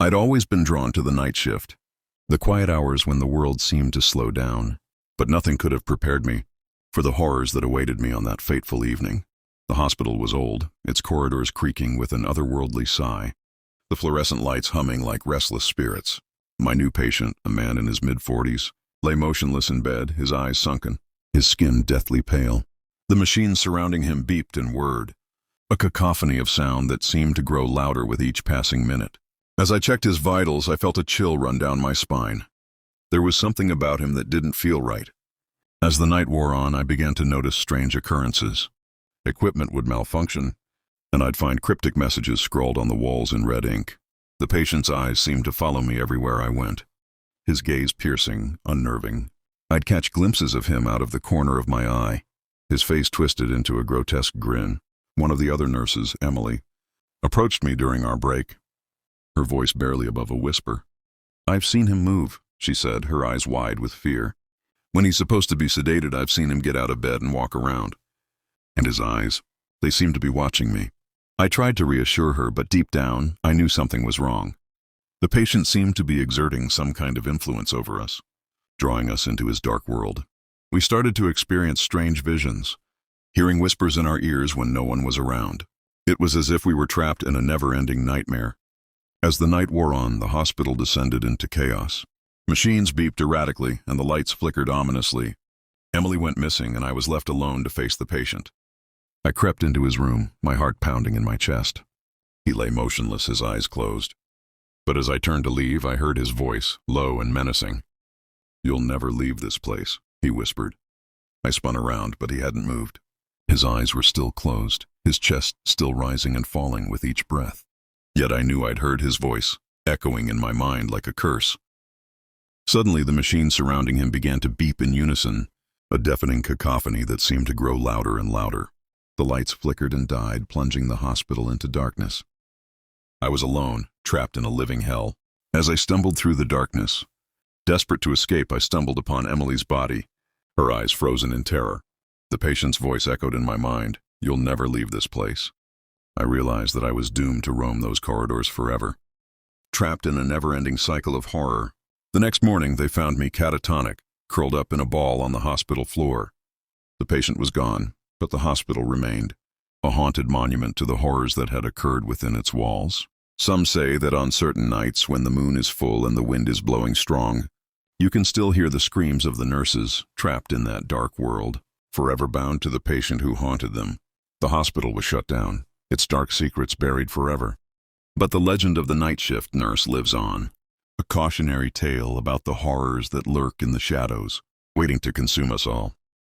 I'd always been drawn to the night shift, the quiet hours when the world seemed to slow down, but nothing could have prepared me for the horrors that awaited me on that fateful evening. The hospital was old, its corridors creaking with an otherworldly sigh, the fluorescent lights humming like restless spirits. My new patient, a man in his mid-40s, lay motionless in bed, his eyes sunken, his skin deathly pale. The machines surrounding him beeped and whirred, a cacophony of sound that seemed to grow louder with each passing minute. As I checked his vitals, I felt a chill run down my spine. There was something about him that didn't feel right. As the night wore on, I began to notice strange occurrences. Equipment would malfunction, and I'd find cryptic messages scrawled on the walls in red ink. The patient's eyes seemed to follow me everywhere I went, his gaze piercing, unnerving. I'd catch glimpses of him out of the corner of my eye, his face twisted into a grotesque grin. One of the other nurses, Emily, approached me during our break, her voice barely above a whisper. "I've seen him move," she said, her eyes wide with fear. "When he's supposed to be sedated, I've seen him get out of bed and walk around. And his eyes, they seemed to be watching me." I tried to reassure her, but deep down, I knew something was wrong. The patient seemed to be exerting some kind of influence over us, drawing us into his dark world. We started to experience strange visions, hearing whispers in our ears when no one was around. It was as if we were trapped in a never-ending nightmare. As the night wore on, the hospital descended into chaos. Machines beeped erratically, and the lights flickered ominously. Emily went missing, and I was left alone to face the patient. I crept into his room, my heart pounding in my chest. He lay motionless, his eyes closed. But as I turned to leave, I heard his voice, low and menacing. "You'll never leave this place," he whispered. I spun around, but he hadn't moved. His eyes were still closed, his chest still rising and falling with each breath. Yet I knew I'd heard his voice, echoing in my mind like a curse. Suddenly, the machines surrounding him began to beep in unison, a deafening cacophony that seemed to grow louder and louder. The lights flickered and died, plunging the hospital into darkness. I was alone, trapped in a living hell. As I stumbled through the darkness, desperate to escape, I stumbled upon Emily's body, her eyes frozen in terror. The patient's voice echoed in my mind, "You'll never leave this place." I realized that I was doomed to roam those corridors forever, trapped in a never-ending cycle of horror. The next morning, they found me catatonic, curled up in a ball on the hospital floor. The patient was gone, but the hospital remained, a haunted monument to the horrors that had occurred within its walls. Some say that on certain nights, when the moon is full and the wind is blowing strong, you can still hear the screams of the nurses trapped in that dark world, forever bound to the patient who haunted them. The hospital was shut down, its dark secrets buried forever. But the legend of the night shift nurse lives on, a cautionary tale about the horrors that lurk in the shadows, waiting to consume us all.